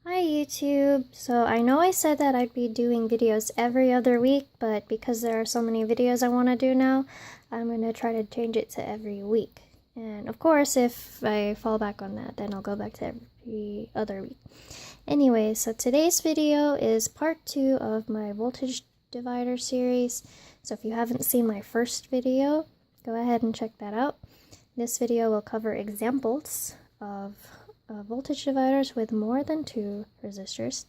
Hi YouTube! So I know I said that I'd be doing videos every other week, but because there are so many videos I want to do now, I'm going to try to change it to every week. And of course, if I fall back on that, then I'll go back to every other week. Anyway, so today's video is part 2 of my voltage divider series. So if you haven't seen my first video, go ahead and check that out. This video will cover examples of voltage dividers with more than 2 resistors.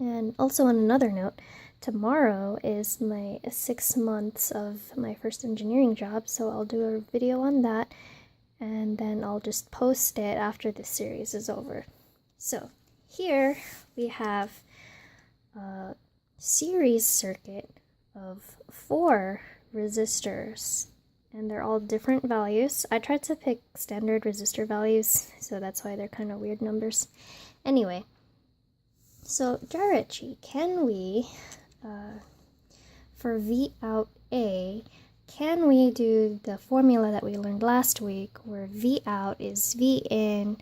And also on another note, tomorrow is my 6 months of my first engineering job, so I'll do a video on that, and then I'll just post it after this series is over. So here we have a series circuit of 4 resistors, and they're all different values. I tried to pick standard resistor values, so that's why they're kind of weird numbers. Anyway, so Jarachi, can we, for V out A, can we do the formula that we learned last week, where V out is V in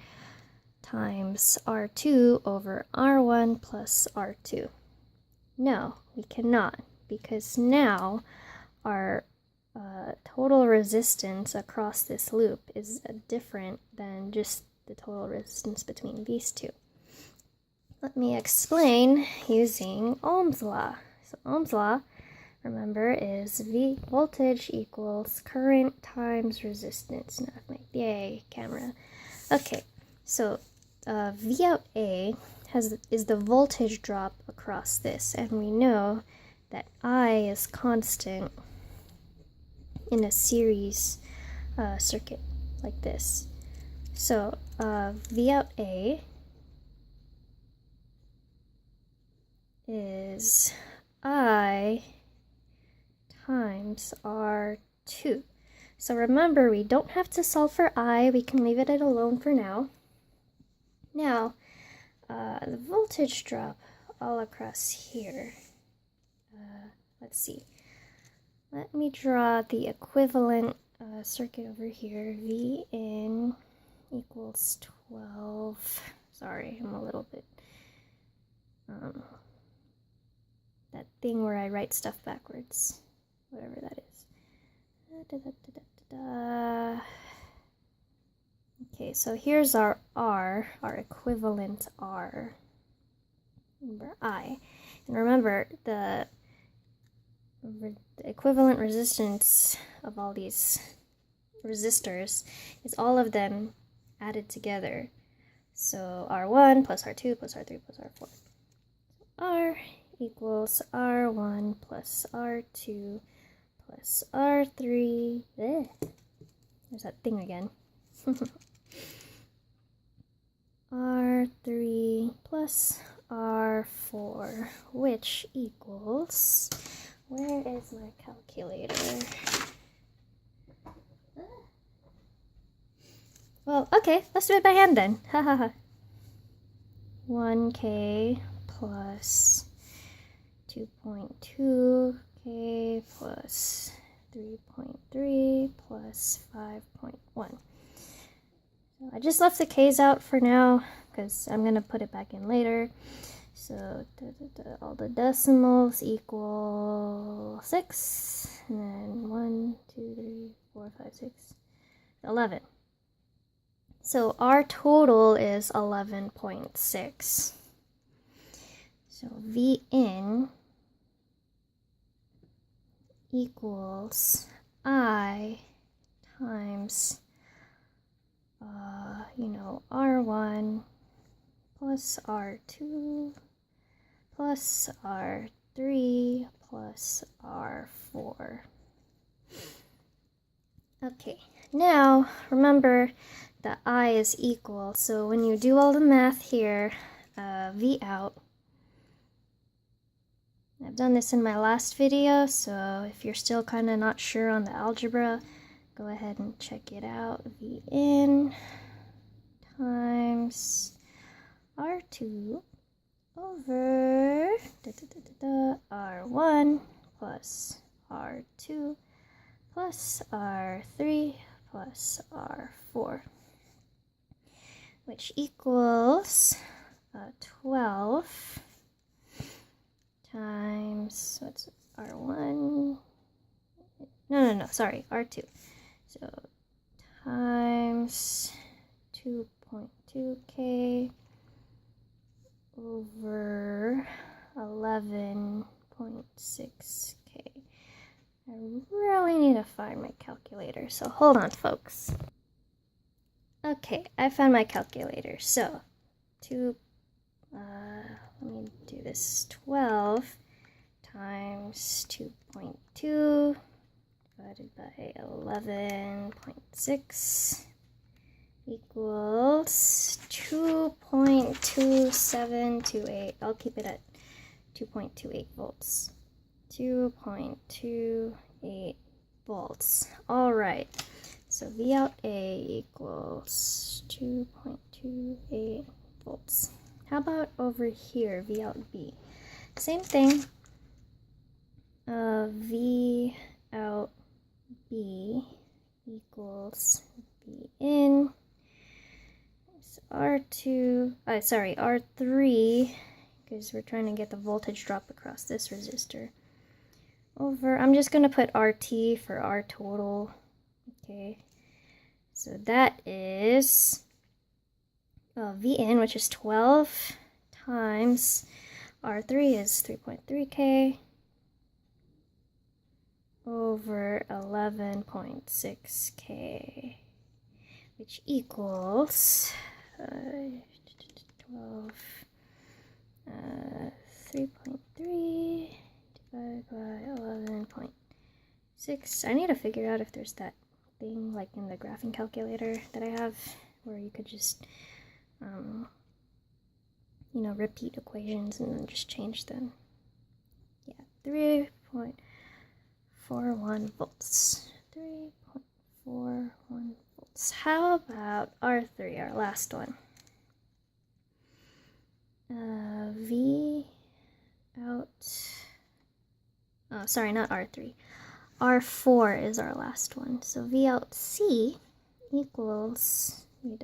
times R2 over R1 plus R2? No, we cannot, because now our total resistance across this loop is different than just the total resistance between these two. Let me explain using Ohm's law. So Ohm's law, remember, is V voltage equals current times resistance. Now, yay, camera. Okay, so V out A is the voltage drop across this, and we know that I is constant in a series circuit like this. So V out A is I times R2. So remember, we don't have to solve for I, we can leave it alone for now. Now, the voltage drop all across here, let's see. Let me draw the equivalent circuit over here. V in equals 12. Sorry, I'm a little bit... that thing where I write stuff backwards. Whatever that is. Okay, so here's our R, our equivalent R. Remember I. And remember, the equivalent resistance of all these resistors is all of them added together. So R1 plus R2 plus R3 plus R4. R equals R1 plus R2 plus R3. There's that thing again. R3 plus R4, which equals... Where is my calculator? Well, okay, let's do it by hand then. Ha ha ha. 1K plus 2.2K plus 3.3 plus 5.1. So I just left the K's out for now because I'm going to put it back in later. So all the decimals equal 6, and then 1, 2, 3, 4, 5, 6, 11. So our total is 11.6. So V in equals I times, R1 plus R2 plus R3 plus R4. Okay, now remember that I is equal, so when you do all the math here, V out, I've done this in my last video, so if you're still kind of not sure on the algebra, go ahead and check it out. V in times R2 over R1 plus R2 plus R3 plus R4, which equals 12 times, what's R1? No, sorry, R2. So times 2.2K over 11.6K. I really need to find my calculator, so hold on, folks. Okay, I found my calculator. So, let me do this. 12 times 2.2 divided by 11.6 equals 2.2728. I'll keep it at 2.28 volts. 2.28 volts. All right. So V out A equals 2.28 volts. How about over here, V out B? Same thing. V out B equals V in. R3, because we're trying to get the voltage drop across this resistor. Over, I'm just going to put RT for R total. Okay, so that is V in, which is 12 times R3 is 3.3K over 11.6K, which equals 3.3 divided by 11.6. I need to figure out if there's that thing like in the graphing calculator that I have where you could just repeat equations and then just change them. Yeah, 3.41 volts. 3.41 volts. How about R3, our last one? V out. Oh, sorry, not R3. R4 is our last one. So V out C equals, V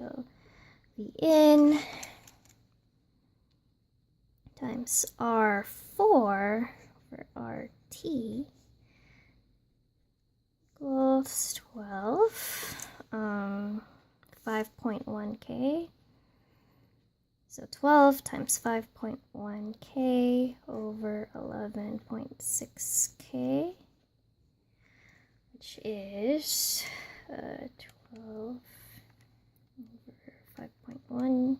in times R4 for RT equals 12, 5.1K. So 12 times 5.1K over 11.6K, which is 12 over 5.1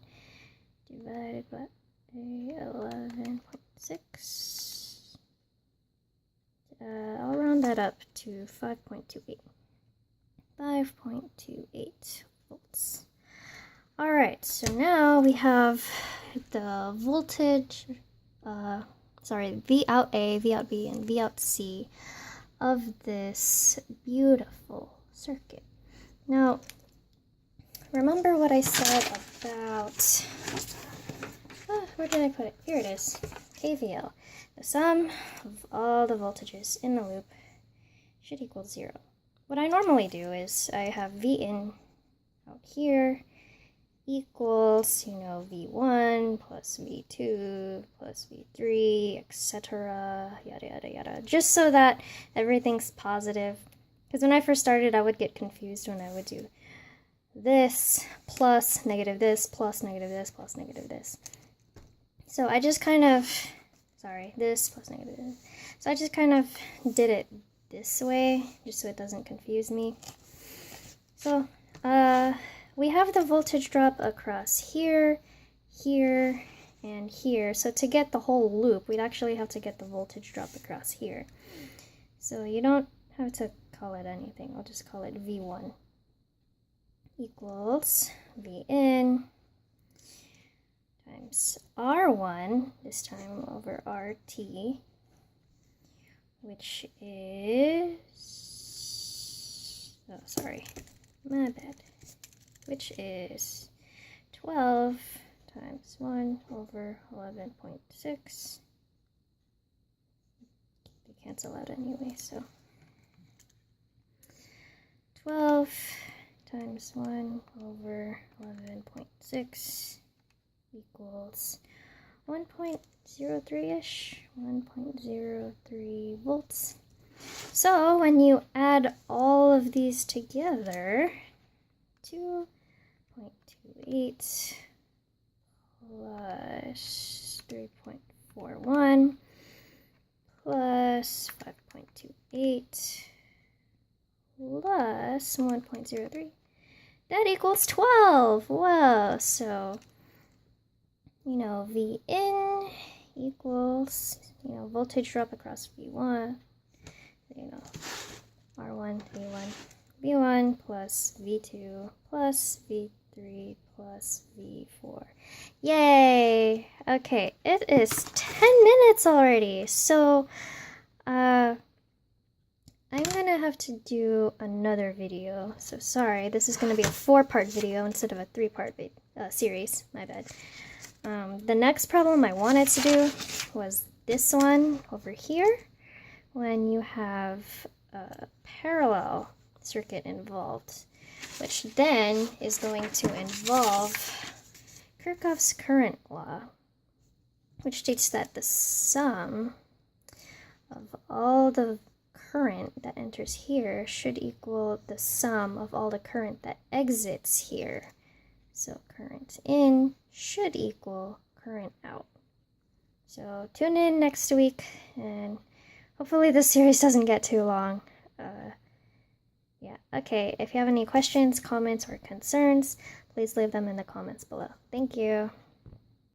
divided by 11.6. I'll round that up to 5.28. 5.28 volts. All right, so now we have the voltage, V out A, V out B, and V out C of this beautiful circuit. Now, remember what I said about, where did I put it? Here it is, KVL. The sum of all the voltages in the loop should equal 0. What I normally do is I have V in out here equals, V1 plus V2 plus V3, etc., yada, yada, yada, just so that everything's positive. Because when I first started, I would get confused when I would do this plus negative this plus negative this plus negative this. So I just kind of, this plus negative this. So I just kind of did it this way, just so it doesn't confuse me. So, we have the voltage drop across here, here, and here. So to get the whole loop, we'd actually have to get the voltage drop across here. So you don't have to call it anything. I'll just call it V1 equals V in times R1, this time over RT, which is, my bad, which is 12 times 1 over 11.6. They cancel out anyway, so 12 times 1 over 11.6 equals 1.03-ish, 1.03 volts. So when you add all of these together, 2.28 plus 3.41 plus 5.28 plus 1.03, that equals 12. Whoa, so, you know, V in equals, you know, voltage drop across V1, you know, R1, V1, V1 plus V2 plus V3 plus V4. Yay! Okay, it is 10 minutes already, so, I'm gonna have to do another video. So sorry, this is gonna be a 4-part video instead of a 3-part series. My bad. The next problem I wanted to do was this one over here, when you have a parallel circuit involved, which then is going to involve Kirchhoff's current law, which states that the sum of all the current that enters here should equal the sum of all the current that exits here. So current in should equal current out. So tune in next week, and hopefully this series doesn't get too long. Yeah, okay, if you have any questions, comments, or concerns, please leave them in the comments below. Thank you.